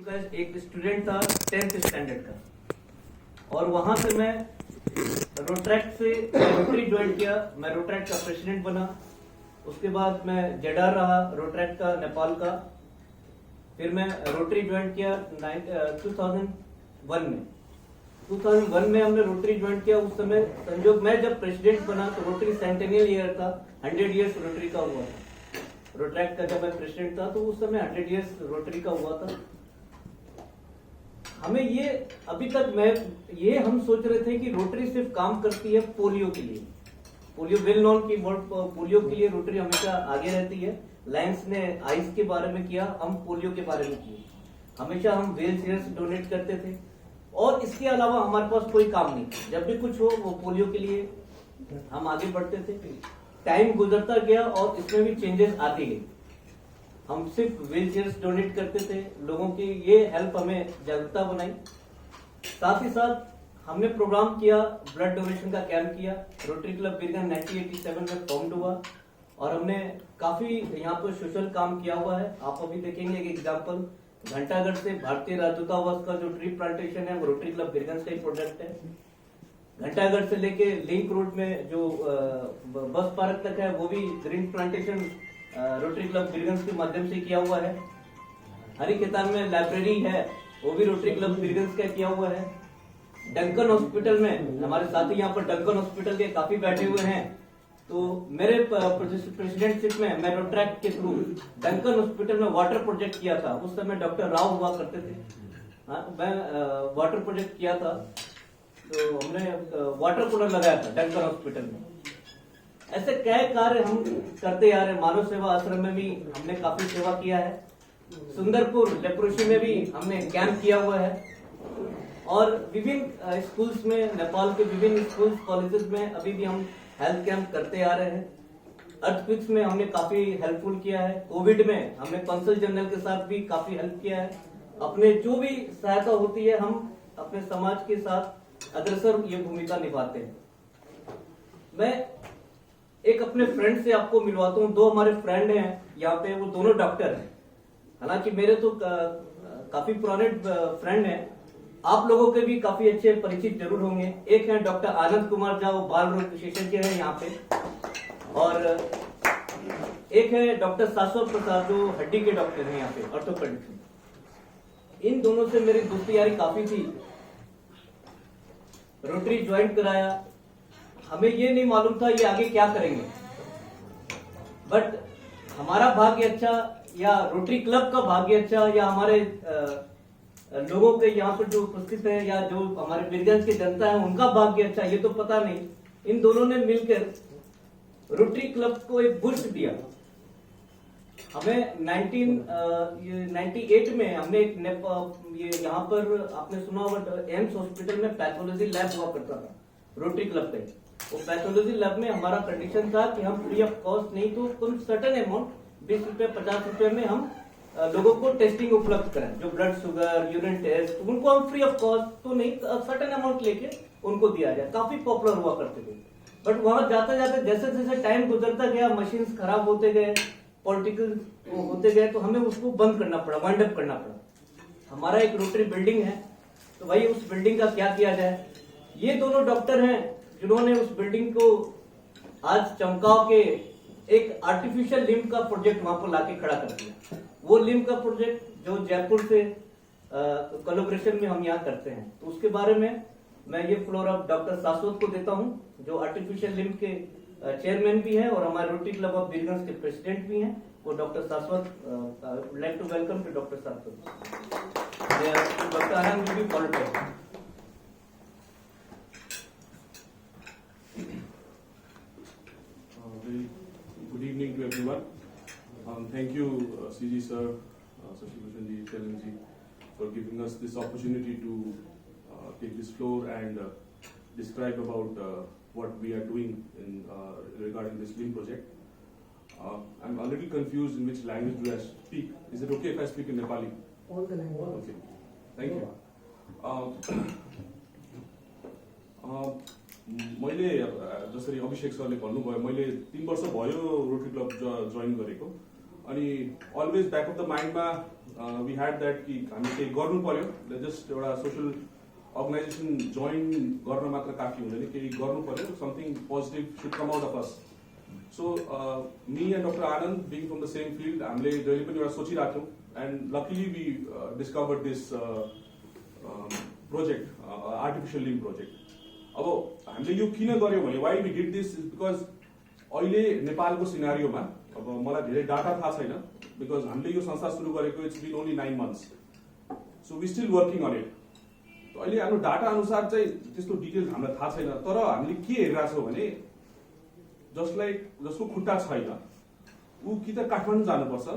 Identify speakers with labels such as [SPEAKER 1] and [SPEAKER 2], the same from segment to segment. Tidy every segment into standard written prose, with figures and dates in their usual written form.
[SPEAKER 1] का एक स्टूडेंट था 10th स्टैंडर्ड का, और वहां से मैं रोट्रैक्ट से रोटरी ज्वाइन किया। मैं रोट्रैक्ट का प्रेसिडेंट बना। उसके बाद मैं जेडार रहा रोट्रैक्ट का नेपाल का। फिर मैं रोटरी ज्वाइन किया 2001 में। 2001 में हमने रोटरी ज्वाइन किया। उस समय संजोग मैं जब प्रेसिडेंट बना तो रोटरी सेंटेनियल ईयर था, 100 ईयर्स रोटरी का हुआ था। रोट्रैक्ट का जब मैं प्रेसिडेंट था तो उस समय 100 ईयर्स रोटरी का हुआ था। हमें ये अभी तक हम सोच रहे थे कि रोटरी सिर्फ काम करती है पोलियो के लिए। पोलियो वेल नोन की वर्ड, पोलियो के लिए रोटरी हमेशा आगे रहती है। लायंस ने आइस के बारे में किया, हम पोलियो के बारे में किए। हमेशा हम व्हील चेयर्स डोनेट करते थे और इसके अलावा हमारे पास कोई काम नहीं था। जब भी कुछ हो वो पोलियो के लिए हम आगे बढ़ते थे। टाइम गुजरता गया और इसमें भी चेंजेस आते गए। हम सिर्फ व्हील चेयर्स डोनेट करते थे, लोगों की ये हेल्प हमें जागरूकता बनाई। साथ ही साथ हमने प्रोग्राम किया, ब्लड डोनेशन का कैंप किया। रोटरी क्लब बीरगंज 1987 में फॉर्म्ड हुआ और हमने काफी यहाँ पर सोशल काम किया हुआ है। आप अभी देखेंगे एक एग्जाम्पल, घंटागढ़ से भारतीय राजदूतावास का जो ट्री प्लांटेशन है वो रोटरी क्लब बीरगंज का ही प्रोजेक्ट है। घंटागढ़ से लेके लिंक रोड में जो बस पार्क तक है वो भी green plantation Rotary Club Birgunj के माध्यम से किया हुआ है। हरी खेतान में लाइब्रेरी है वो भी रोटरी क्लब बीरगंज का किया हुआ है। डंकन हॉस्पिटल में हमारे साथी यहाँ पर डंकन हॉस्पिटल के काफी बैठे हुए हैं, तो मेरे प्रेसिडेंटशिप में मैं रोट्रैक्ट के थ्रू डंकन हॉस्पिटल में वाटर प्रोजेक्ट किया था। उस समय डॉक्टर राव हुआ करते थे। मैं वाटर प्रोजेक्ट किया था, तो हमने वाटर कूलर लगाया था डंकन हॉस्पिटल में। ऐसे कई कार्य हम करते आ रहे। मानव सेवा आश्रम में भी हमने काफी सेवा किया है। सुंदरपुर लेप्रोसी में भी हमने कैंप किया हुआ है और विभिन्न स्कूल्स में, नेपाल के विभिन्न स्कूल्स कॉलेजेस में अभी भी हम हेल्थ कैंप करते आ रहे हैं। अर्थक्वेक्स में हमने काफी हेल्पफुल किया है। कोविड में हमने कंसल जनरल के साथ भी काफी हेल्प किया है। अपने जो भी सहायता होती है हम अपने समाज के साथ अग्रसर ये भूमिका निभाते हैं। मैं एक अपने फ्रेंड से आपको मिलवाता हूँ। दो हमारे फ्रेंड हैं यहाँ पे, वो दोनों डॉक्टर हैं। हालांकि मेरे तो काफी पुराने फ्रेंड हैं, आप लोगों के भी काफी अच्छे परिचित जरूर होंगे। एक है डॉक्टर आनंद कुमार झा, वो बाल रोग विशेषज्ञ हैं यहाँ पे, और एक है डॉक्टर शाश्वत प्रसाद जो हड्डी के डॉक्टर हैं यहाँ पे, ऑर्थोपेडिक्स। इन दोनों से मेरी दोस्ती यारी काफी थी। रोटरी ज्वाइन कराया। हमें ये नहीं मालूम था ये आगे क्या करेंगे, बट हमारा भाग्य अच्छा या रोटरी क्लब का भाग्य अच्छा या हमारे लोगों के यहाँ पर जो उपस्थित है या जो हमारे बीरगंज की जनता है उनका भाग्य अच्छा, ये तो पता नहीं। इन दोनों ने मिलकर रोटरी क्लब को एक बूस्ट दिया। हमें 1998 में हमने एक ये यहाँ पर आपने सुना होगा एम्स हॉस्पिटल में पैथोलॉजी लैब हुआ करता था रोटरी क्लब पे। वो पैथोलॉजी लैब में हमारा कंडीशन था कि हम फ्री ऑफ कॉस्ट नहीं तो कुछ सर्टेन अमाउंट 20 रुपए 50 रुपए में हम लोगों को टेस्टिंग उपलब्ध करें। जो ब्लड शुगर, यूरिन टेस्ट, उनको हम फ्री ऑफ कॉस्ट तो नहीं, सर्टेन अमाउंट लेके उनको दिया जाए। काफी पॉपुलर हुआ करते थे। बट वहां जाते जाते जैसे जैसे टाइम गुजरता गया, मशीन खराब होते गए, पॉलिटिकल होते गए, तो हमें उसको बंद करना पड़ा, वाइंड अप करना पड़ा। हमारा एक रोटरी बिल्डिंग है, तो भाई उस बिल्डिंग का क्या किया जाए। ये दोनों डॉक्टर हैं जिन्होंने उस बिल्डिंग को आज चमकाव के एक आर्टिफिशियल लिम्ब का प्रोजेक्ट वहां पर लाके खड़ा कर दिया। वो लिम्ब का प्रोजेक्ट जो जयपुर से कोलैबोरेशन में हम यहाँ करते हैं, तो उसके बारे में मैं ये फ्लोर ऑफ डॉक्टर शाश्वत को देता हूँ, जो आर्टिफिशियल लिम्ब के चेयरमैन भी है और हमारे रोटरी क्लब ऑफ बीरगंज के प्रेसिडेंट भी हैं। वो doctor Shashwat, like to welcome to doctor Shashwat. Doctor Anand भी फॉलो करें।
[SPEAKER 2] Good evening to everyone. Thank you, CG sir, Sashibhushan ji, Charan ji, for giving us this opportunity to take this floor and describe about what we are doing in regarding this LIMB project. I'm a little confused in which language do I speak. Is it okay if I speak in Nepali?
[SPEAKER 3] All the language.
[SPEAKER 2] Okay. Thank you. मैले जसरी अभिषेक सरले भन्नुभयो, मैले 3 वर्ष भयो rotary club join गरेको। अनि always back of the माइन्डमा we had that कि हामी केही गर्नु पर्यो, just एउटा social organization join गर्न मात्र काफी हुँदैन, केही गर्नु पर्यो, something positive should come out of us. So me and Dr. Anand being from the same field, हामीले जहिले पनि एउटा सोचिरहेको थियौँ, and luckily we discovered this project, artificial limb project. अब हामीले यो किन गर्यो भने why we did this is because अहिले नेपालको सिनारियोमा अब मलाई धेरै डाटा थाहा छैन, because हामीले यो संस्था सुरु गरेको it's been only 9 months, so we still working on it. तो अहिले हाम्रो डाटा अनुसार चाहिँ त्यस्तो डिटेल्स हामीलाई थाहा छैन, तर हामीले के हेरिरहेको छौँ भने जसको खुट्टा छैन ऊ कि त काठमाडौँ जानुपर्छ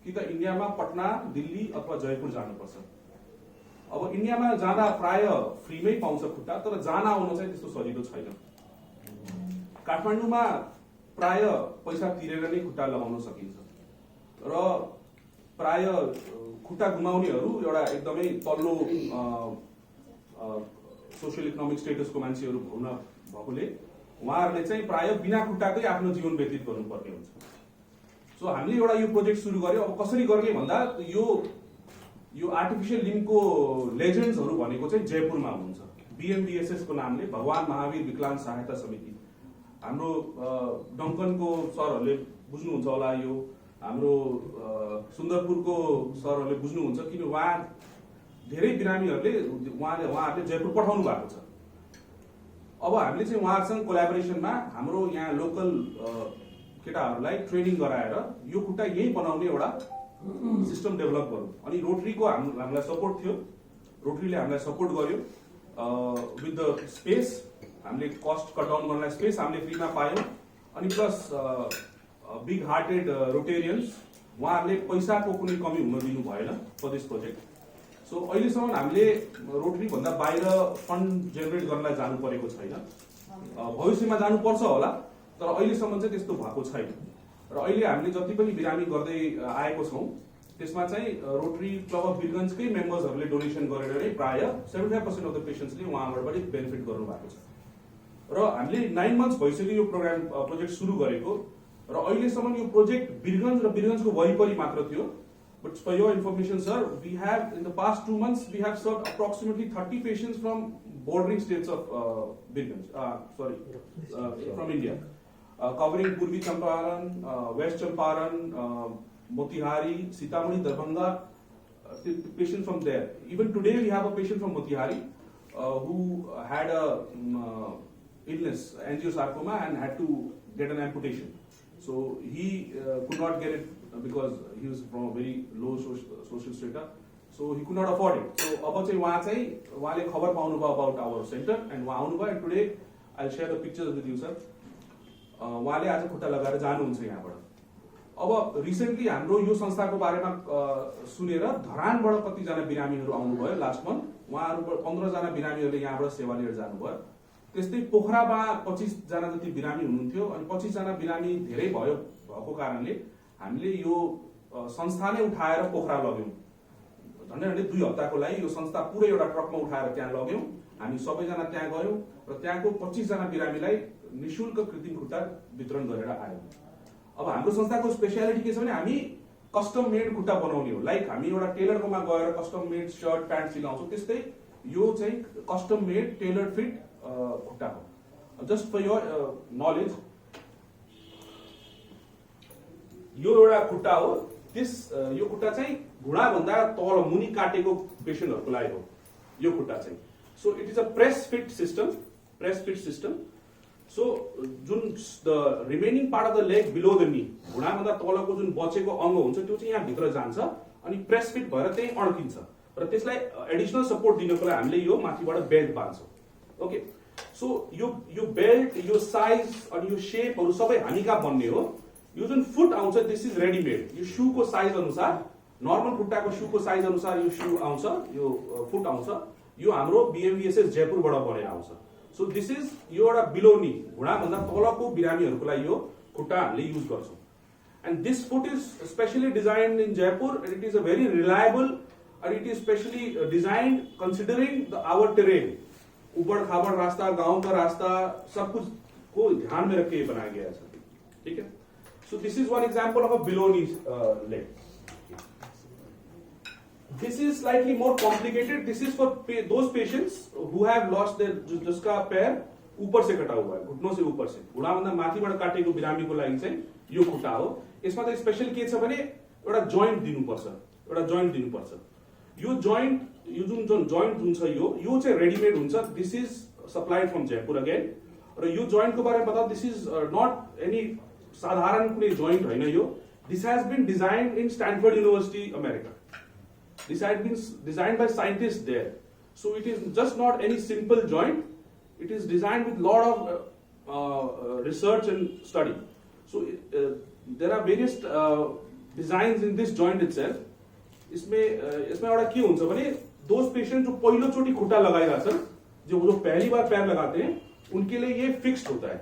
[SPEAKER 2] कि त इन्डियामा पटना, दिल्ली अथवा जयपुर जानुपर्छ। अब इन्डियामा जाँदा प्राय फ्रीमै पाउँछ खुट्टा, तर जान आउन चाहिँ त्यस्तो सजिलो छैन। काठमाडौँमा प्राय पैसा तिरेर नै खुट्टा लगाउन सकिन्छ र प्राय खुट्टा गुमाउनेहरू एउटा एकदमै तल्लो सोशल इकोनोमिक स्टेटसको मान्छेहरू हुन भएकोले उहाँहरूले चाहिँ प्राय बिना खुट्टाकै आफ्नो जीवन व्यतीत गर्नुपर्ने हुन्छ। सो हामीले एउटा यो प्रोजेक्ट सुरु गर्यो। अब कसरी गर्ने भन्दा यो आर्टिफिशियल लिम्बको लेजेन्ड्सहरू भनेको चाहिँ जयपुरमा हुनुहुन्छ। BMVSS को नामले भगवान महावीर विकलांग सहायता समिति, हाम्रो डङ्कनको सरहरूले बुझ्नुहुन्छ होला, यो हाम्रो सुन्दरपुरको सरहरूले बुझ्नुहुन्छ, किन उहाँ धेरै बिरामीहरूले उहाँहरूले जयपुर पठाउनु भएको छ। अब हामीले चाहिँ उहाँहरूसँग कोल्याबोरेसनमा हाम्रो यहाँ लोकल केटाहरूलाई ट्रेनिङ गराएर यो खुट्टा यही बनाउने एउटा सिस्टम डेभलप गरौँ। अनि रोटरीको हामीलाई सपोर्ट थियो, रोटरीले हामीलाई सपोर्ट गर्यो विथ द स्पेस। हामीले कस्ट कट डाउन गर्नलाई स्पेस हामीले फ्रीमा पायौँ। अनि प्लस बिग हार्टेड रोटेरियन्स, उहाँहरूले पैसाको कुनै कमी हुन दिनु भएन फर दिस प्रोजेक्ट। सो अहिलेसम्म हामीले रोटरी भन्दा बाहिर फन्ड जेनेरेट गर्नलाई जानु परेको छैन। भविष्यमा जानुपर्छ होला, तर अहिलेसम्म चाहिँ त्यस्तो भएको छैन। र अहिले हामीले जति पनि बिरामी गर्दै आएको छौँ त्यसमा चाहिँ रोटरी क्लब अफ वीरगन्जकै मेम्बर्सहरूले डोनेसन गरेर नै प्राय 75% अफ द पेसेन्ट्सले उहाँहरूबाट बेनिफिट गर्नु भएको छ। र हामीले 9 मन्थ्स भइसक्यो यो प्रोजेक्ट सुरु गरेको, र अहिलेसम्म यो प्रोजेक्ट वीरगन्ज र वीरगन्जको वरिपरि मात्र थियो। But for your information, sir, we have in the past 2 months we have served approximately 30 patients from bordering states of from India, covering Purvi Champaran, West Champaran, Motihari, Sitamarhi, Darbhanga, patients from there. Even today we have a patient from Motihari who had a illness, angiosarcoma, and had to get an amputation. So he could not get it because he was from a very low social strata, so he could not afford it. So अब चाहिँ उहाँले खबर पाउनुभयो about our center and उहाँ आउनुभयो, and today I'll share the pictures with you, sir. उहाँले आज खुट्टा लगाएर जानुहुन्छ यहाँबाट। अब रिसेन्टली हाम्रो यो संस्थाको बारेमा सुनेर धरानबाट कतिजना बिरामीहरू आउनुभयो लास्ट मन्थ, उहाँहरू 15 जना बिरामीहरूले यहाँबाट सेवा लिएर जानुभयो। त्यस्तै पोखरामा 25 जना जति बिरामी हुनुहुन्थ्यो, अनि 25 जना बिरामी धेरै भएको कारणले हामीले यो संस्था नै उठाएर पोखरा लग्यौं। झन्डै 2 हप्ताको लागि यो संस्था पुरै एउटा ट्रकमा उठाएर त्यहाँ लग्यौं। हामी सबैजना त्यहाँ गयौं र त्यहाँको 25 जना बिरामीलाई निशुल्क कृत्रिम खुट्टा वितरण गरेर आयौं। अब हाम्रो संस्थाको स्पेशलिटी के छ भने हामी कस्टम मेड खुट्टा बनाउने हो। लाइक हामी एउटा टेलरकोमा गएर कस्टम मेड शर्ट प्यान्ट सिलाउँछौं, त्यस्तै यो चाहिँ कस्टम मेड टेलर फिट खुट्टा हो। जस्ट फर योर नलेज, यो एउटा खुट्टा हो। यो खुट्टा चाहिँ घुँडा भन्दा तल मुनि काटेको पेशेन्टहरुको लागि हो यो खुट्टा चाहिँ। So it is a press fit system. So Jun the remaining part of the leg below the knee, घुँडा भन्दा तलको जुन बचेको अंग हुन्छ त्यो चाहिँ यहाँ भित्र जान्छ अनि प्रेस फिट भएर त्यही अड्किन्छ र त्यसलाई एडिशनल सपोर्ट दिनको लागि हामीले यो माथिबाट बेल्ट बाँध्छौं। ओके, सो यो बेल्ट, यो साइज अनि यो शेपहरु सबै हामी कहाँ बन्ने हो। यो जुन फुट आउँछ दिस इज रेडीमेड। यो शू को साइज अनुसार, नर्मल खुट्टाको शू को साइज अनुसार यो शू आउँछ, यो फुट आउँछ। यो हाम्रो BMVSS जयपुरबाट बनेर आउँछ। सो दिस इज यो एउटा बिलो नी, घुँडा भन्दा तलको बिरामीहरुको लागि यो खुट्टा हामीले युज गर्छौं। And this foot is specially designed in Jaipur and it is a very reliable and it is specially designed considering our terrain. उबड़ खाबड़ रास्ता, गांव का रास्ता, सब कुछ को ध्यान में रख के बनाया गया है। ठीक है, so this is one example of a below knee leg. This is slightly more complicated. This is for those patients who have lost their जिसका पैर ऊपर से कटा हुआ है, घुटनों से ऊपर से घुँडा भन्दा माथिबाट काटेको बिरामीको लागि चाहिँ यो खुट्टा हो। यसमा त स्पेशल के छ भने एउटा जोइन्ट दिनुपर्छ। यो जुन जोइन्ट जुन छ यो चाहिँ रेडीमेड हुन्छ। This is supplied from Jaipur again. र यो जोइन्टको बारेमा बताऊ, दिस इज नट एनी साधारण कुनै जोइन्ट होइन यो। This has been designed in Stanford University America. This had been designed by scientists there. So it is just not any simple joint. It is designed with lot of research and study. So there are various designs in this joint itself. इसमें एउटा के हुन्छ भने those patients जो पहिलो चोटी खुट्टा लगाएगा सर, जो पहली बार पैर लगाते हैं, उनके लिए ये फिक्स्ड होता है।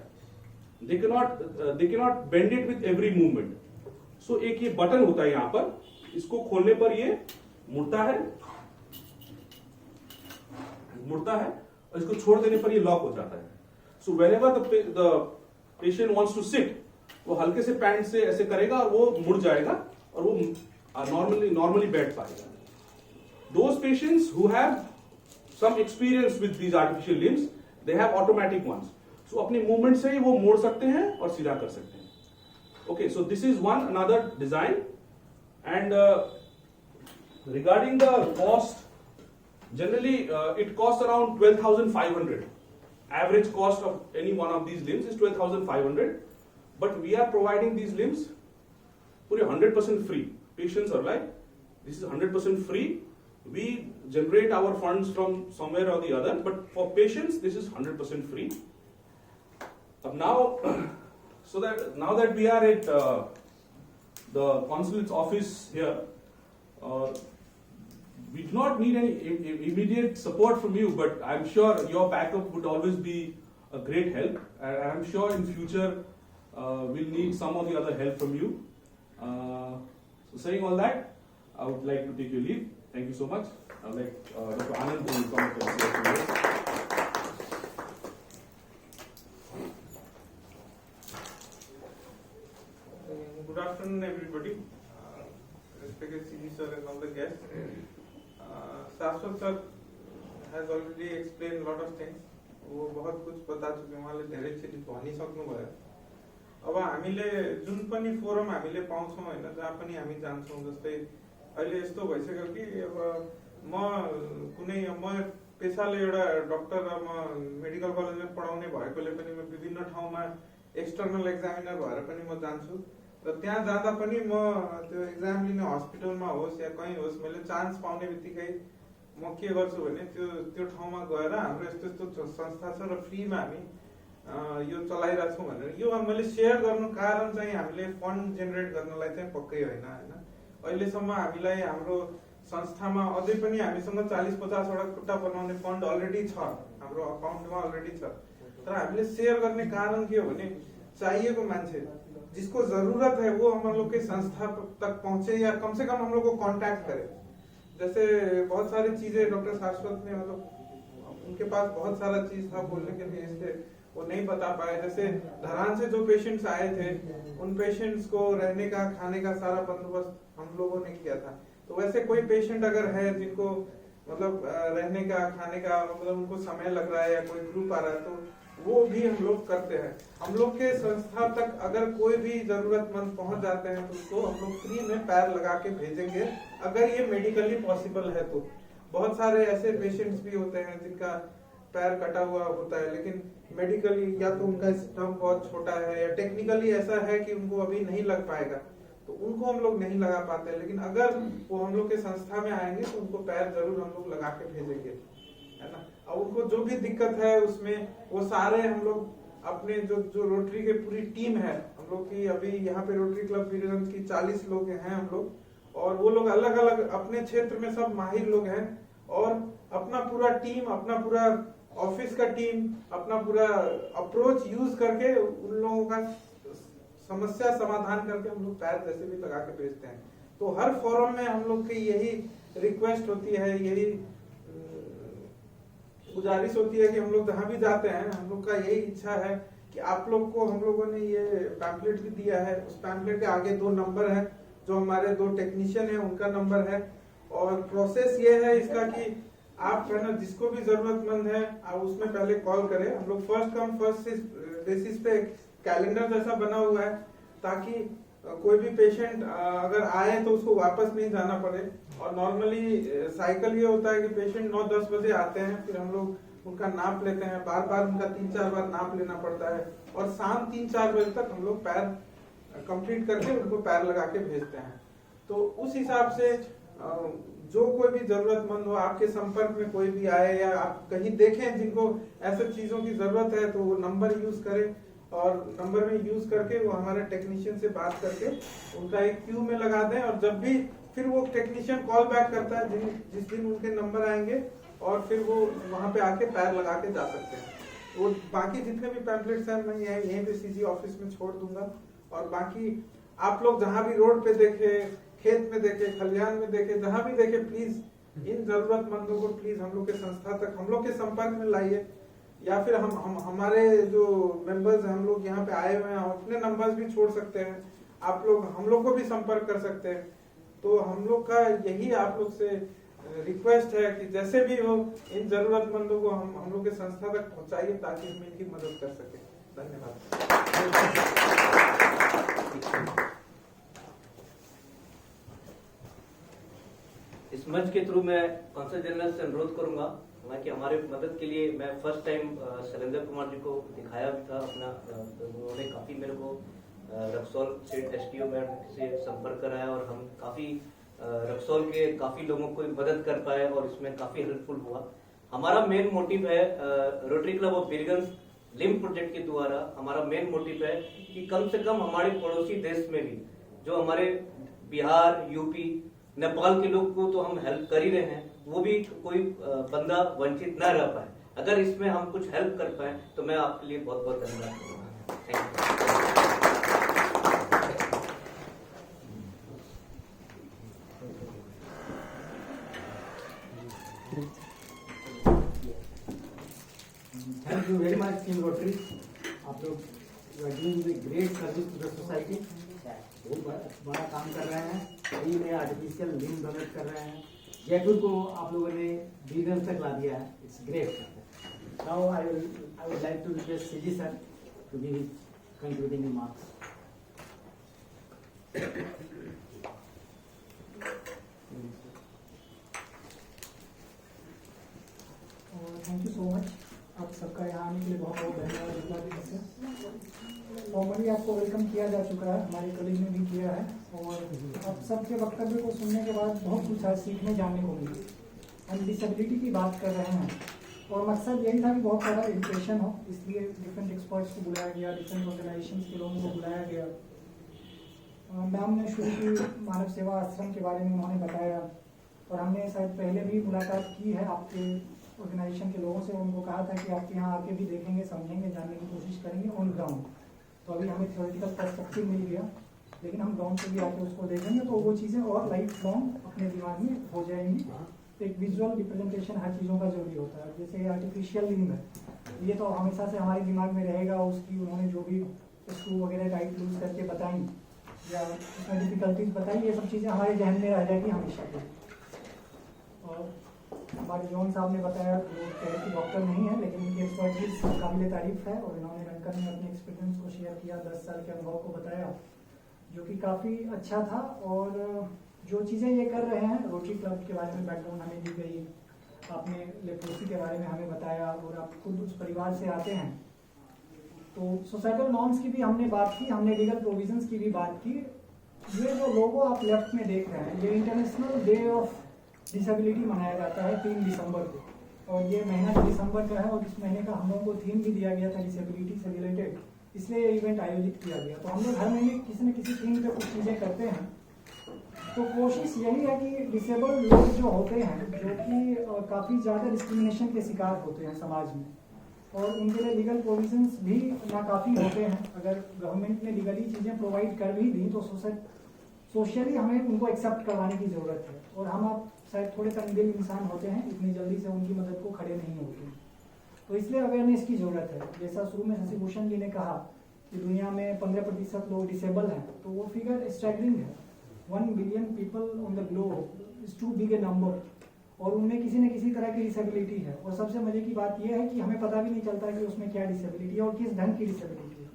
[SPEAKER 2] They cannot bend it with every movement. So एक ये बटन होता है यहाँ पर, इसको खोलने पर ये मुड़ता है और इसको छोड़ देने पर ये लॉक हो जाता है। So whenever the patient wants to sit, वो हल्के से पैंट से ऐसे करेगा और वो मुड़ जाएगा और वो नॉर्मली बैठ पाएगा। Those patients who have some experience with these artificial limbs, they have automatic ones. So अपने मूवमेंट से ही वो मोड़ सकते हैं और सीधा कर सकते हैं। Okay, so this is one another design. And regarding the cost, generally it costs around 12,500. Average cost of any one of these limbs is 12,500. But we are providing these limbs for 100% free. Patients are like, this is 100% free. We generate our funds from somewhere or the other, but for patients this is 100% free. Now that we are at the consulate's office here, we do not need any immediate support from you, but I'm sure your backup would always be a great help, and I'm sure in future we'll need some of the other help from you. So saying all that, I would like to take your leave. Thank you so much. I'd like Dr. Anand to come up and say a few words.
[SPEAKER 3] Good afternoon, everybody. Respected CG sir and all the guests. शाश्वत sir has already explained lot of things. वो बहुत कुछ बता चुके, उहाँले धेरै चिज भनिसक्नु भयो। अब हामीले जुन पनि फोरम हामीले पाउँछौँ हैन, जहाँ पनि हामी जान्छौँ, जस्तै अहिले यस्तो भइसक्यो कि अब म पेशाले एउटा डाक्टर, म मेडिकल कलेजमा पढाउने भएकोले पनि म विभिन्न ठाउँमा एक्सटर्नल एक्जामिनर भएर पनि म जान्छु। र त्यहाँ जाँदा पनि म त्यो एक्जाम लिने हस्पिटलमा होस् या कहीँ होस्, मैले चान्स पाउने बित्तिकै म के गर्छु भने त्यो ठाउँमा गएर हाम्रो यस्तो संस्था छ र फ्रीमा हामी यो चलाइरहेको छौँ भनेर यो मैले सेयर गर्नु कारण चाहिँ हामीले फन्ड जेनेरेट गर्नलाई चाहिँ पक्कै होइन। अहिलेसम्म हामीलाई हाम्रो संस्थामा अझै पनि हामीसँग 40-50 वटा खुट्टा बनाउने फन्ड अलरेडी छ, हाम्रो अकाउन्टमा अलरेडी छ। तर हामीले शेयर करने कारण के हो भने चाहिएको मान्छे जिसको जरूरत है वो हम लोग के संस्था तक पहुंचे या कम से कम हम लोग को कांटेक्ट करे। जैसे बहुत सारी चीजें डॉक्टर शाश्वत ने मतलब उनके पास बहुत सारा चीज था बोलने के लिए, इसलिए वो नहीं बता पाए। जैसे धरान से जो पेशेंट्स आए थे उन पेशेंट्स को रहने का खाने का सारा बंदोबस्त हम लोगों ने किया था। तो वैसे कोई पेशेंट अगर है जिनको मतलब रहने का खाने का मतलब उनको समय लग रहा है या कोई ग्रुप आ रहा है तो वो भी हम लोग करते हैं। हम लोग के संस्था तक अगर कोई भी जरूरतमंद पहुंच जाते हैं तो उसको हम लोग फ्री में पैर लगा के भेजेंगे अगर ये मेडिकली पॉसिबल है। तो बहुत सारे ऐसे पेशेंट्स भी होते हैं जिनका पैर कटा हुआ होता है लेकिन मेडिकली या तो उनका स्टम्प बहुत छोटा है या टेक्निकली ऐसा है कि उनको अभी नहीं लग पाएगा तो उनको हम लोग नहीं लगा पाते, लेकिन अगर वो हम लोग के संस्था में आएंगे तो उनको पैर जरूर हम लोग लगा के भेजेंगे, है ना। और उनको जो भी दिक्कत है उसमें वो सारे हम लोग अपने जो रोटरी के पूरी टीम है हम लोग की, अभी यहाँ पे रोटरी क्लब वीरगंज की 40 लोग हैं हम लोग, और वो लोग अलग अलग अपने क्षेत्र में सब माहिर लोग हैं और अपना पूरा टीम, अपना पूरा ऑफिस का टीम, अपना पूरा अप्रोच यूज करके उन लोगों का समस्या समाधान करके हम लोग पैर जैसे भी लगा के भेजते हैं। तो हर फोरम में हम लोग की यही रिक्वेस्ट होती है, यही गुजारिश होती है कि हम लोग जहाँ भी जाते हैं हम लोग का यही इच्छा है कि आप लोग को हम लोगों ने ये पैम्पलेट भी दिया है, उस पैम्पलेट के आगे 2 नंबर है जो हमारे 2 टेक्नीशियन है उनका नंबर है और प्रोसेस ये है इसका कि आप है ना जिसको भी जरूरतमंद है आप उसमें पहले कॉल करें। हम लोग फर्स्ट कम फर्स्ट बेसिस पे कैलेंडर जैसा बना हुआ है ताकि कोई भी पेशेंट अगर आए तो उसको वापस नहीं जाना पड़े। और नॉर्मली साइकिल ये होता है कि पेशेंट 9-10 बजे आते हैं, फिर हम लोग उनका नाप लेते हैं, बार बार उनका 3-4 बार नाप लेना पड़ता है और शाम 3-4 बजे तक हम लोग पैर कंप्लीट करके उनको पैर लगा के भेजते हैं। तो उस हिसाब से जो कोई भी जरूरतमंद हो, आपके संपर्क में कोई भी आए या आप कहीं देखें जिनको ऐसे चीजों की जरूरत है तो वो नंबर यूज करें और नंबर में यूज करके वो हमारे टेक्नीशियन से बात करके उनका एक क्यू में लगा दें। और जब भी फिर वो टेक्नीशियन कॉल बैक करता है जिस दिन उनके नंबर आएंगे और फिर वो वहां पे आके पैर लगा के जा सकते हैं। वो बाकी जितने भी पैम्पलेट्स हैं मैं यहीं पे सीजी ऑफिस में छोड़ दूंगा। और बाकी आप लोग जहां भी रोड पे देखे, खेत में देखे, खलिहान में देखे, जहां भी देखे, प्लीज इन जरूरतमंदों को प्लीज हम लोग के संस्था तक, हम लोग के संपर्क में लाइए। या फिर हम हमारे जो मेंबर्स हैं, हम लोग यहाँ पे आए हुए हैं, हम अपने नंबर्स भी छोड़ सकते हैं, आप लोग हम लोग को भी संपर्क कर सकते हैं। तो हम लोग का यही आप लोग से रिक्वेस्ट है कि जैसे भी हो इन जरूरतमंदों को हम लोग के संस्था तक पहुंचाइए ताकि हम इनकी मदद कर सके। धन्यवाद।
[SPEAKER 1] इस मंच के थ्रू मैं कौंसल जनरल से अनुरोध करूंगा कि हमारे मदद के लिए, मैं फर्स्ट टाइम शैलेंद्र कुमार जी को दिखाया भी था अपना, उन्होंने काफी मेरे को रक्सौल स्टेट एसडीओ मैम से संपर्क कराया और हम काफी रक्सौल के काफी लोगों को मदद कर पाए और इसमें काफी हेल्पफुल हुआ। हमारा मेन मोटिव है Rotary Club of Birgunj limb project के द्वारा हमारा मेन मोटिव है कि कम से कम हमारे पड़ोसी देश में भी जो हमारे बिहार, यूपी, नेपाल के लोग को तो हम हेल्प कर ही रहे हैं, वो भी कोई बंदा वंचित न रह पाए। अगर इसमें हम कुछ हेल्प कर पाए तो मैं आपके लिए बहुत बहुत धन्यवाद करूंगा।
[SPEAKER 4] Thank you very much team Rotary. आप लोग doing great service to the society, बहुत बड़ा काम कर रहे हैं। कई में आर्टिफिशियल लिम्ब डोनेट कर रहे हैं। जयपुर को आप लोगों ने बीरगंज तक ला दिया है, it's great. Now I would like to request CG sir to give his concluding remarks.
[SPEAKER 5] Thank you so much. आप सबका यहाँ आने के लिए बहुत बहुत धन्यवाद। जितना भी फॉर्मली आपको वेलकम किया जा चुका है, हमारे कलीग ने भी किया है और आप सबके वक्तव्य को सुनने के बाद बहुत कुछ आज सीखने जानने को मिली। हम डिसेबिलिटी की बात कर रहे हैं और मकसद यही था कि बहुत सारा एजुकेशन हो, इसलिए डिफरेंट एक्सपर्ट्स को बुलाया गया, डिफरेंट ऑर्गेनाइजेशन के लोगों को बुलाया गया। मैम ने शुरू की मानव सेवा आश्रम के बारे में उन्होंने बताया और हमने शायद पहले भी मुलाकात की है आपके ऑर्गेनाइजेशन के लोगों से। उनको कहा था कि आपके यहाँ आके भी देखेंगे, समझेंगे, जानने की कोशिश करेंगे ऑन ग्राउंड। तो अभी हमें थ्योरेटिकल पर्सपेक्टिव मिल गया, लेकिन हम ग्राउंड से भी आके उसको देखेंगे तो वो चीज़ें और लाइफ लॉन्ग अपने दिमाग में हो जाएंगी। एक विजुअल रिप्रेजेंटेशन हर चीज़ों का जरूरी होता है। जैसे आर्टिफिशियल लिम्ब है, ये तो हमेशा से हमारे दिमाग में रहेगा। उसकी उन्होंने जो भी स्क्रू वगैरह टाइट लूज करके बताई या उसमें डिफिकल्टीज बताई, ये सब चीज़ें हमारे जहन में रह जाएगी हमेशा के। और हमारे जॉन साहब ने बताया, वो कह कि डॉक्टर नहीं है लेकिन उनकी एक्सपर्टीज काबिल तारीफ है और इन्होंने रनकर में अपने एक्सपीरियंस को शेयर किया, 10 साल के अनुभव को बताया, जो कि काफ़ी अच्छा था। और जो चीज़ें ये कर रहे हैं, रोटरी क्लब के बारे में बैकग्राउंड हमें दी गई, आपने लेप्रोसी के बारे में हमें बताया और आप खुद उस परिवार से आते हैं। तो सोसाइटल नॉर्म्स की भी हमने बात की, हमने लीगल प्रोविजंस की भी बात की। ये जो लोगो आप लेफ्ट में देख रहे हैं, ये इंटरनेशनल डे ऑफ डिसेबिलिटी मनाया जाता है 3 दिसंबर को और ये महीना दिसंबर का है और इस महीने का हम लोगों को थीम भी दिया गया था डिसेबिलिटी से रिलेटेड, इसलिए ये इवेंट आयोजित किया गया। तो हम लोग हर महीने किसी न किसी थीम पे कुछ चीज़ें करते हैं। तो कोशिश यही है कि डिसेबल्ड लोग जो होते हैं, जो कि काफ़ी ज़्यादा डिस्क्रिमिनेशन के शिकार होते हैं समाज में, और उनके लिए लीगल प्रोविजंस भी नाकाफ़ी होते हैं। अगर गवर्नमेंट ने लीगली चीज़ें प्रोवाइड कर भी दी तो सोशली हमें उनको एक्सेप्ट करवाने की ज़रूरत है। और हम आप शायद थोड़े तंगदिल इंसान होते हैं, इतनी जल्दी से उनकी मदद को खड़े नहीं होते, तो इसलिए अवेयरनेस की ज़रूरत है। जैसा शुरू में शशिभूषण जी ने कहा कि दुनिया में 15% लोग डिसेबल हैं, तो वो फिगर स्टैगरिंग है। 1 billion people on the globe is too big a number, और उनमें किसी न किसी तरह की डिसेबिलिटी है। और सबसे मजे की बात यह है कि हमें पता भी नहीं चलता कि उसमें क्या डिसेबिलिटी है और किस ढंग की डिसेबिलिटी है।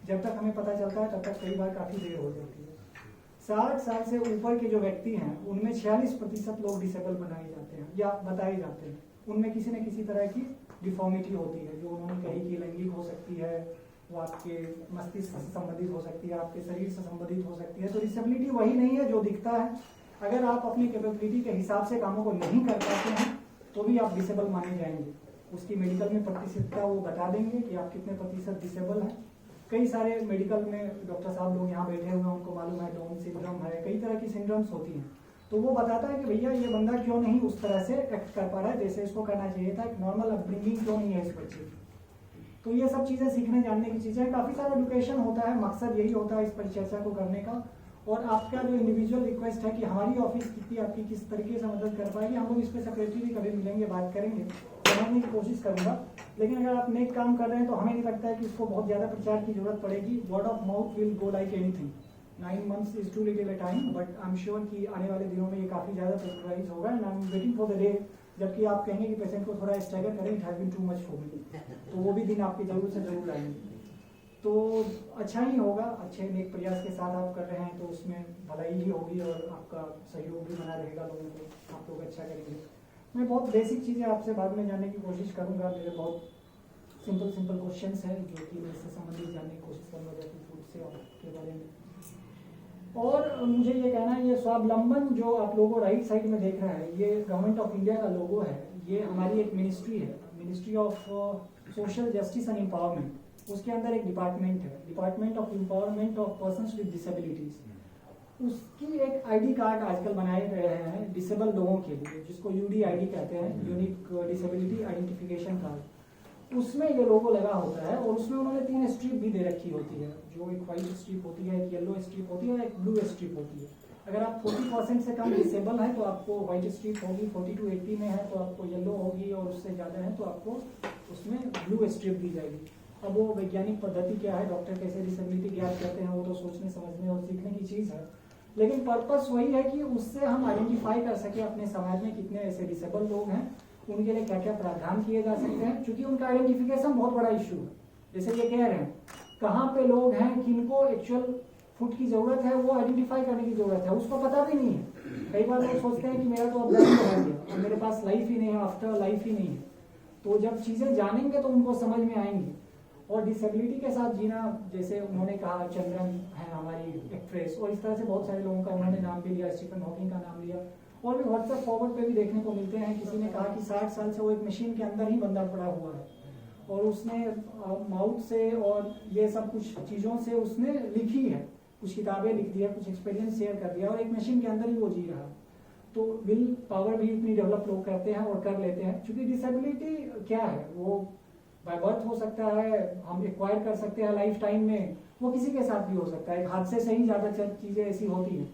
[SPEAKER 5] जब तक हमें पता चलता है तब तक कई बार काफी देर हो जाती है। 60 साल से ऊपर के जो व्यक्ति हैं उनमें 46% लोग डिसेबल बनाए जाते हैं या बताए जाते हैं। उनमें किसी न किसी तरह की डिफॉर्मिटी होती है, जो उन्होंने कही कि लैंगिक हो सकती है, वो आपके मस्तिष्क से संबंधित हो सकती है, आपके शरीर से संबंधित हो सकती है। तो डिसेबिलिटी वही नहीं है जो दिखता है। अगर आप अपनी कैपेबिलिटी के हिसाब से कामों को नहीं कर पाते हैं तो भी आप डिसेबल माने जाएंगे। उसकी मेडिकल में प्रतिशतता वो बता देंगे कि आप कितने प्रतिशत डिसेबल हैं। कई सारे मेडिकल में डॉक्टर साहब लोग यहाँ बैठे हुए हैं, उनको मालूम है डाउन सिंड्रोम है, कई तरह की सिंड्रोम्स होती हैं। तो वो बताता है कि भैया ये बंदा क्यों नहीं उस तरह से एक्ट कर पा रहा है जैसे इसको करना चाहिए था, एक नॉर्मल अपब्रिंगिंग क्यों नहीं है इस बच्चे की। तो ये सब चीज़ें सीखने जानने की चीज़ें हैं। काफ़ी सारा एजुकेशन होता है, मकसद यही होता है इस परिचर्चा को करने का। और आपका जो इंडिविजुअल रिक्वेस्ट है कि हमारी ऑफिस कितनी आपकी किस तरीके से मदद कर पाएगी, हम लोग इस पर सेपरेटली भी कभी मिलेंगे, बात करेंगे, समझने की कोशिश करूंगा। लेकिन अगर आप नेक काम कर रहे हैं तो हमें नहीं लगता है कि इसको बहुत ज़्यादा प्रचार की जरूरत पड़ेगी। Word of mouth will go like anything. 9 months is too little a time, but I am sure कि आने वाले दिनों में ये काफ़ी ज़्यादा पॉपुलराइज होगा। And I am waiting for the day जबकि आप कहेंगे कि पेशेंट को थोड़ा स्ट्रगल करें, it has been too much for me. तो वो भी दिन आपके जरूर से जरूर आएंगे। तो अच्छा ही होगा, अच्छे नेक प्रयास के साथ आप कर रहे हैं तो उसमें भलाई ही होगी और आपका सहयोग भी बना रहेगा, लोगों को आप लोग अच्छा करेंगे। मैं बहुत बेसिक चीज़ें आपसे बाद में जानने की कोशिश करूंगा। मेरे बहुत सिंपल क्वेश्चंस हैं जो कि मैं इससे संबंधित जानने की कोशिश करूँगा, जैसे फूड से के बारे में। और मुझे ये कहना है, ये स्वावलंबन जो आप लोगों राइट साइड में देख रहे हैं, ये गवर्नमेंट ऑफ इंडिया का लोगो है। ये हमारी एक मिनिस्ट्री है, ministry of social justice and empowerment. उसके अंदर एक डिपार्टमेंट है, department of empowerment of persons with disabilities. उसकी एक आईडी कार्ड आजकल बनाए गए हैं डिसेबल लोगों के लिए, जिसको यूडीआईडी कहते हैं, यूनिक डिसेबिलिटी आइडेंटिफिकेशन कार्ड। उसमें ये लोगो लगा होता है और उसमें उन्होंने 3 स्ट्रिप भी दे रखी होती है, जो एक व्हाइट स्ट्रिप होती है, एक येलो स्ट्रिप होती है और एक ब्लू स्ट्रिप होती है। अगर आप 40% से कम डिसेबल है तो आपको व्हाइट स्ट्रिप होगी, 40 to 80 में है तो आपको येलो होगी, और उससे ज़्यादा है तो आपको उसमें ब्लू स्ट्रिप दी जाएगी। अब वो वैज्ञानिक पद्धति क्या है, डॉक्टर कैसे डिसेबिलिटी ज्ञात करते हैं, वो तो सोचने समझने और सीखने की चीज़ है। लेकिन पर्पस वही है कि उससे हम आइडेंटिफाई कर सके अपने समाज में कितने ऐसे डिसेबल लोग हैं, उनके लिए क्या क्या प्रावधान किए जा सकते हैं, क्योंकि उनका आइडेंटिफिकेशन बहुत बड़ा इशू है। जैसे ये कह रहे हैं कहाँ पे लोग हैं, किनको एक्चुअल फूड की जरूरत है, वो आइडेंटिफाई करने की जरूरत है, उसको पता भी नहीं है। कई बार लोग सोचते हैं कि मेरा तो अब लाइफ हो गया और मेरे पास लाइफ ही नहीं है, आफ्टर लाइफ ही नहीं है। तो जब चीज़ें जानेंगे तो उनको समझ में आएंगी। और डिसेबिलिटी के साथ जीना, जैसे उन्होंने कहा चंद्रन है हमारी एक्ट्रेस, और इस तरह से बहुत सारे लोगों का उन्होंने नाम भी लिया, स्टीफन हॉकिंग का नाम लिया, और भी व्हाट्सएप फॉरवर्ड पे भी देखने को मिलते हैं। किसी ने कहा कि 60 साल से वो एक मशीन के अंदर ही बंदा पड़ा हुआ है और उसने माउथ से और ये सब कुछ चीज़ों से उसने लिखी है, कुछ किताबें लिख दिया, कुछ एक्सपीरियंस शेयर कर दिया, और एक मशीन के अंदर ही वो जी रहा है। तो विल पावर भी इतनी डेवलप लोग करते हैं और कर लेते हैं, क्योंकि डिसेबिलिटी क्या है, वो बाय बर्थ हो सकता है, हम एक्वायर कर सकते हैं लाइफ टाइम में, वो किसी के साथ भी हो सकता है, हादसे से ही ज़्यादा चीज़ें ऐसी होती हैं।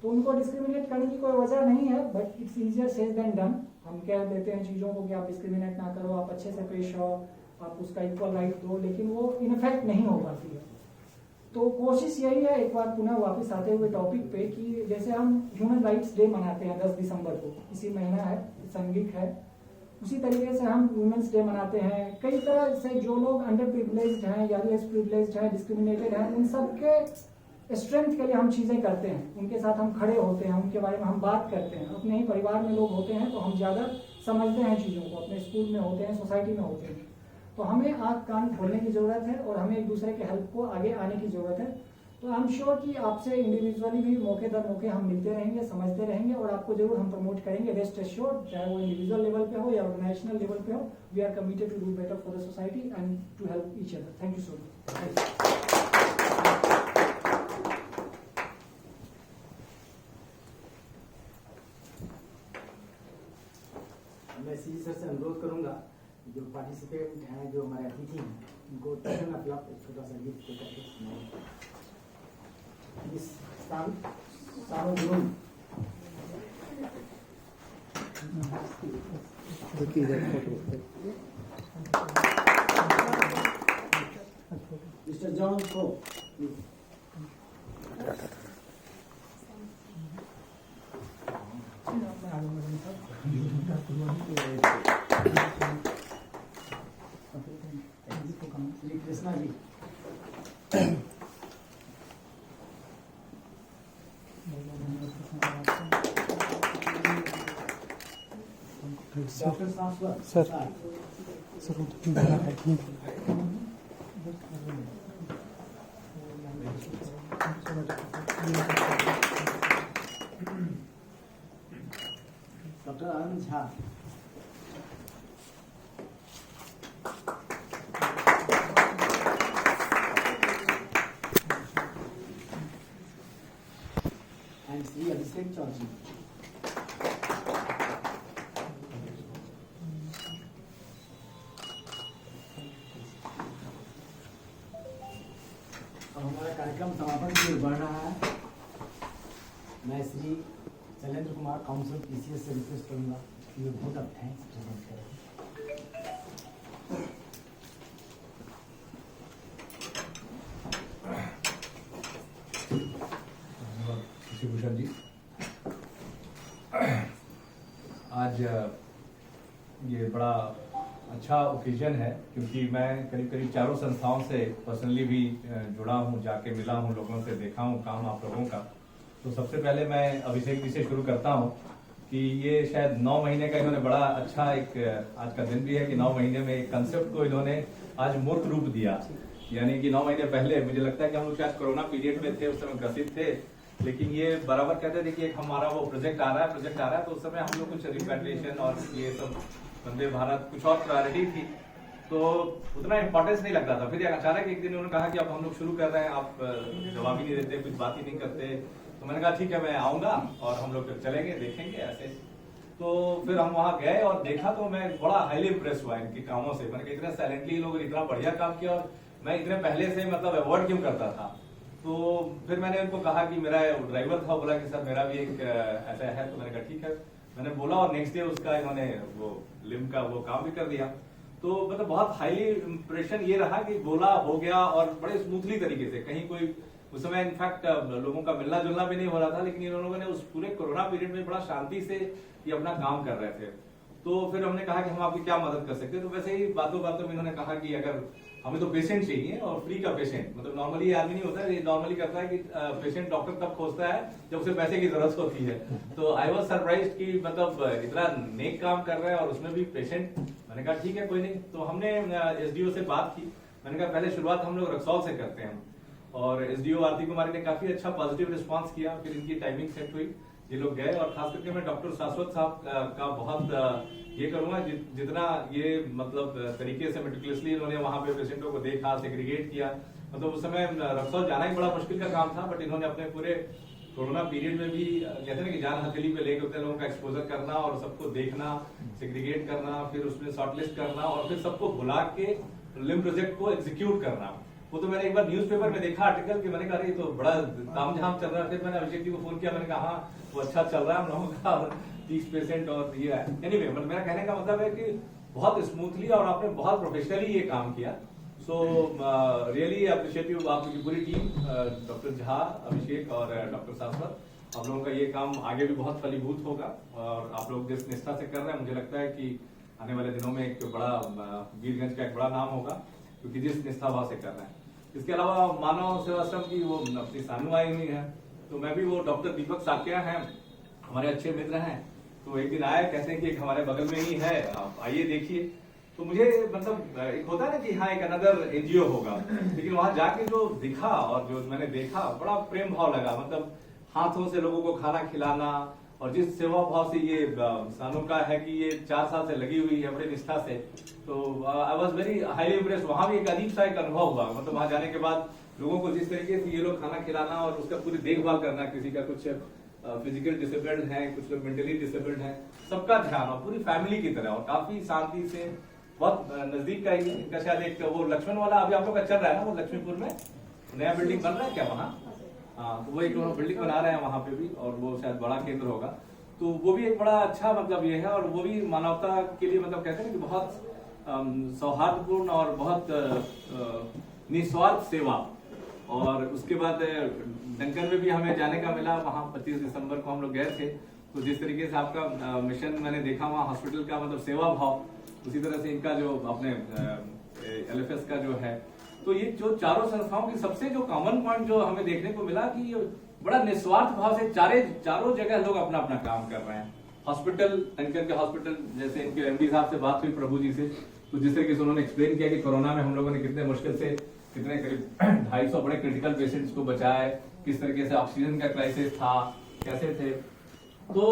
[SPEAKER 5] तो उनको डिस्क्रिमिनेट करने की कोई वजह नहीं है, but it's easier said than done. हम कह देते हैं चीज़ों को कि आप डिस्क्रिमिनेट ना करो, आप अच्छे से पेश हो, आप उसका इक्वल राइट दो, लेकिन वो इन इफेक्ट नहीं हो पाती है। तो कोशिश यही है, एक बार पुनः वापस आते हुए टॉपिक पे, कि जैसे हम ह्यूमन राइट्स डे मनाते हैं 10 दिसंबर को, इसी महीना है, संगीत है, उसी तरीके से हम वुमेन्स डे मनाते हैं। कई तरह से जो लोग अंडर प्रिविलेज्ड हैं या लेस प्रिविलेज्ड हैं, डिस्क्रिमिनेटेड हैं, उन सबके स्ट्रेंथ के लिए हम चीज़ें करते हैं, उनके साथ हम खड़े होते हैं, उनके बारे में हम बात करते हैं। अपने ही परिवार में लोग होते हैं तो हम ज़्यादा समझते हैं चीज़ों को, अपने स्कूल में होते हैं, सोसाइटी में होते हैं। तो हमें आँख कान खोलने की ज़रूरत है और हमें एक दूसरे के हेल्प को आगे आने की ज़रूरत है। तो आई एम श्योर कि आपसे इंडिविजुअली भी मौके दर मौके हम मिलते रहेंगे, समझते रहेंगे, और आपको जरूर हम प्रमोट करेंगे। रेस्ट एश्योर्ड, चाहे वो इंडिविजुअल लेवल पे हो या ऑर्गेनाइजेशनल लेवल पे हो, we are committed to do better for the society and to help each other. Thank you so much.
[SPEAKER 4] मैं सीजी सर से अनुरोध करूंगा, जो पार्टिसिपेंट हैं, जो हमारे अतिथि हैं, उनको टर्न अप एक छोटा सा गिफ्ट दे करके इस सार्वजनिक मिस्टर जॉन को श्री कृष्णा जी। डॉक्टर साहब
[SPEAKER 6] sir
[SPEAKER 4] doctor Anand Jha. And Shri Abhishek Chaudhary. अब हमारा कार्यक्रम समापन की ओर बढ़ रहा है। मैं श्री शैलेंद्र कुमार काउंसिल पीसीएस से रिक्वेस्ट करूंगा कि ये वोट ऑफ थैंक्स प्रेजेंट करें।
[SPEAKER 7] शशिभूषण जी, आज ये बड़ा अच्छा ओकेजन है क्योंकि मैं करीब करीब चारों संस्थाओं से पर्सनली भी जुड़ा हूँ, जाके मिला हूँ, लोगों से देखा हूँ काम आप लोगों का। तो सबसे पहले मैं अभिषेक जी से शुरू करता हूँ कि ये शायद 9 महीने का इन्होंने बड़ा अच्छा एक आज का दिन भी है कि 9 महीने में एक कंसेप्ट को इन्होंने आज मूर्त रूप दिया। यानी कि 9 महीने पहले मुझे लगता है कि हम लोग शायद कोरोना पीरियड में थे, उस समय ग्रसित थे, लेकिन ये बराबर कहते थे कि एक हमारा वो प्रोजेक्ट आ रहा है, तो उस समय हम लोग कुछ रिपेट्रिएशन और ये सब वंदे भारत कुछ और प्रायोरिटी थी, तो उतना इम्पोर्टेंस नहीं लगता था। फिर अचानक एक दिन उन्होंने कहा कि अब हम लोग शुरू कर रहे हैं, आप जवाब ही नहीं देते, कुछ बात ही नहीं करते। तो मैंने कहा ठीक है, मैं आऊंगा और हम लोग चलेंगे, देखेंगे ऐसे। तो फिर हम वहां गए और देखा तो मैं बड़ा हाईली इम्प्रेस हुआ इनके कामों से। मैंने कहा इतने साइलेंटली लोग इतना बढ़िया काम किया और मैं इतने पहले से मतलब अवॉइड क्यों करता था। तो फिर मैंने उनको कहा कि मेरा ड्राइवर था, बोला कि सर मेरा भी एक ऐसा है। तो मैंने कहा ठीक है, मैंने बोला और नेक्स्ट डे उसका इन्होंने वो लिम्ब का वो काम भी कर दिया। तो मतलब बहुत हाईली इम्प्रेशन ये रहा कि बोला हो गया और बड़े स्मूथली तरीके से, कहीं कोई उस समय इनफैक्ट लोगों का मिलना जुलना भी नहीं हो रहा था, लेकिन इन लोगों ने उस पूरे कोरोना पीरियड में बड़ा शांति से ये अपना काम कर रहे थे। तो फिर हमने कहा कि हम आपकी क्या मदद कर सकते हैं। तो वैसे ही बातों बातों में इन्होंने कहा कि अगर हमें तो पेशेंट चाहिए और फ्री का पेशेंट, मतलब नॉर्मली आदमी नहीं होता है, ये नॉर्मली करता है कि पेशेंट डॉक्टर तब खोजता है जब उसे पैसे की जरूरत होती है। तो आई वाज सरप्राइज्ड कि मतलब इतना नेक काम कर रहा है और उसमें भी पेशेंट। मैंने कहा ठीक है कोई नहीं। तो हमने एसडीओ से बात की। मैंने कहा पहले शुरुआत हम लोग रक्सौल से करते हैं, और एसडीओ आरती कुमारी ने काफी अच्छा पॉजिटिव रिस्पांस किया। फिर इनकी टाइमिंग सेट हुई, ये लोग गए। और खास करके मैं डॉक्टर शाश्वत साहब का बहुत ये करूंगा, जितना ये मतलब तरीके से मेटिकुलसली इन्होंने वहां पे पेशेंटों को देखा, सेग्रीगेट किया। मतलब उस समय रक्सौल जाना ही बड़ा मुश्किल का काम था, बट इन्होंने अपने पूरे कोरोना पीरियड में भी कहते हैं कि जान हथेली पे लेके उतने लोगों का एक्सपोजर करना और सबको देखना, सेग्रीगेट करना, फिर उसमें शॉर्टलिस्ट करना और फिर सबको बुला के लिम्ब प्रोजेक्ट को एग्जीक्यूट करना। वो तो मैंने एक बार न्यूज़पेपर में देखा आर्टिकल कि मैंने कहा ये तो बड़ा तामझाम चल रहा है। फिर मैंने अभिषेक जी को फोन किया, मैंने कहा हाँ वो अच्छा चल रहा है हम लोगों का, 30% और ये है। एनीवे बट मेरा कहने का मतलब है कि बहुत स्मूथली और आपने बहुत प्रोफेशनली ये काम किया। सो रियली अप्रिशिएटिव आपकी पूरी टीम, डॉक्टर झा, अभिषेक और डॉक्टर शाश्वत। आप लोगों का ये काम आगे भी बहुत फलीभूत होगा और आप लोग जिस निष्ठा से कर रहे हैं, मुझे लगता है कि आने वाले दिनों में एक बड़ा वीरगंज का एक बड़ा नाम होगा, क्योंकि जिस निष्ठा भाव से कर रहे हैं। इसके अलावा मानव सेवाश्रम की वो अपनी सानू आई हुई है, तो मैं भी वो डॉक्टर दीपक साकिया हैं, हमारे अच्छे मित्र हैं। तो एक दिन आए, कहते हैं कि एक हमारे बगल में ही है, आप आइए देखिए। तो मुझे मतलब एक होता है ना कि हाँ एक अनदर एनजीओ होगा, लेकिन वहां जाके जो दिखा और जो मैंने देखा बड़ा प्रेम भाव लगा। मतलब हाथों से लोगों को खाना खिलाना और जिस सेवा भाव से ये सानू का है कि ये 4 साल से लगी हुई है बड़ी निष्ठा से। तो I was very highly impressed. वहां भी एक अजीब सा एक अनुभव हुआ। मतलब वहां जाने के बाद लोगों को जिस तरीके से ये लोग खाना खिलाना और उसका पूरी देखभाल करना, किसी का कुछ फिजिकल डिसेबल्ड है, कुछ लोग मेंटली डिसेबल्ड हैं, सबका ध्यान और पूरी फैमिली की तरह और काफी शांति से, बहुत नजदीक का ही। इनका शायद एक वो लक्ष्मण वाला अभी आप लोग का चल रहा है ना, वो लक्ष्मीपुर में नया बिल्डिंग बन रहा है क्या वहाँ? हाँ, तो वो एक बिल्डिंग बना रहे हैं वहां पे भी, और वो शायद बड़ा केंद्र होगा। तो वो भी एक बड़ा अच्छा मतलब ये है, और वो भी मानवता के लिए मतलब कहते हैं कि बहुत सौहार्दपूर्ण और बहुत निस्वार्थ सेवा। और उसके बाद डंकन में भी हमें जाने का मिला, वहां 25 दिसंबर को हम लोग गए थे। तो जिस तरीके से आपका मिशन मैंने देखा वहाँ हॉस्पिटल का मतलब सेवा भाव, उसी तरह से इनका जो अपने LFS का जो है, तो ये जो चारों संस्थाओं की सबसे जो कॉमन पॉइंट जो हमें देखने को मिला कि ये बड़ा निस्वार्थ भाव से चारों जगह लोग अपना अपना काम कर रहे हैं। हॉस्पिटल, इनके हॉस्पिटल, जैसे इनके MD साहब से बात हुई प्रभु जी से, तो जिस तरीके से उन्होंने एक्सप्लेन किया कि कोरोना में हम लोगों ने कितने मुश्किल से कितने करीब 250 बड़े क्रिटिकल पेशेंट्स को बचाया है, किस तरीके से ऑक्सीजन का क्राइसिस था, कैसे थे, तो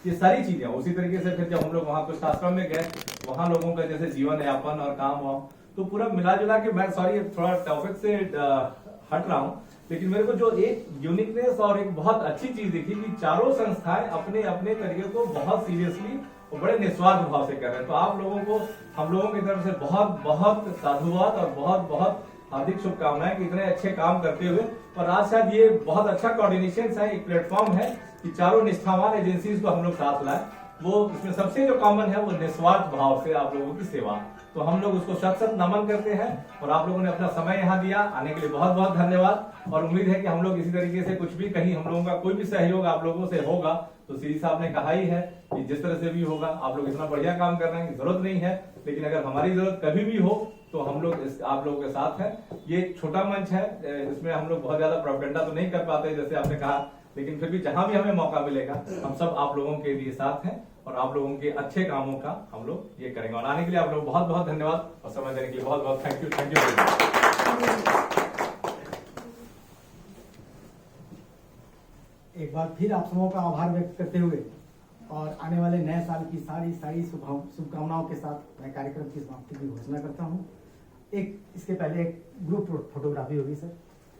[SPEAKER 7] ये सारी चीजें। उसी तरीके से फिर जब हम लोग वहाँ कुछ आश्रम में गए, वहाँ लोगों का जैसे जीवन यापन और काम हुआ, तो पूरा मिला जुला के, मैं सॉरी थोड़ा टॉपिक से हट रहा हूँ, लेकिन मेरे को जो एक यूनिकनेस और एक बहुत अच्छी चीज दिखी कि चारों संस्थाएं अपने अपने तरीके को बहुत सीरियसली और बड़े निस्वार्थ भाव से कर रहे हैं। तो आप लोगों को, हम लोगों की तरफ से बहुत बहुत साधुवाद और बहुत बहुत हार्दिक शुभकामनाएं कि इतने अच्छे काम करते हुए। और आज शायद ये बहुत अच्छा कोऑर्डिनेशन है, एक प्लेटफॉर्म है कि चारों निष्ठावान एजेंसीज को हम लोग साथ लाए। वो इसमें सबसे जो कॉमन है वो निस्वार्थ भाव से आप लोगों की सेवा, तो हम लोग उसको सत सत नमन करते हैं। और आप लोगों ने अपना समय यहाँ दिया, आने के लिए बहुत बहुत धन्यवाद। और उम्मीद है कि हम लोग इसी तरीके से कुछ भी कहीं हम लोगों का कोई भी सहयोग आप लोगों से होगा, तो सीधी साहब ने कहा ही है कि जिस तरह से भी होगा, आप लोग इतना बढ़िया काम कर रहे हैं कि जरूरत नहीं है, लेकिन अगर हमारी जरूरत कभी भी हो तो हम लोग आप लोगों के साथ हैं। ये एक छोटा मंच है, इसमें हम लोग बहुत ज्यादा प्रोपेगेंडा तो नहीं कर पाते जैसे आपने कहा, लेकिन फिर भी जहां भी हमें मौका मिलेगा हम सब आप लोगों के लिए साथ हैं और आप लोगों के अच्छे कामों का हम लोग ये करेंगे। और आने के लिए आप लोग बहुत बहुत धन्यवाद और समय देने के लिए बहुत बहुत थैंक यू।
[SPEAKER 4] एक बार फिर आप सबों का आभार व्यक्त करते हुए और आने वाले नए साल की सारी शुभकामनाओं के साथ मैं कार्यक्रम की समाप्ति की घोषणा करता हूँ। इसके पहले एक ग्रुप फोटोग्राफी होगी सर।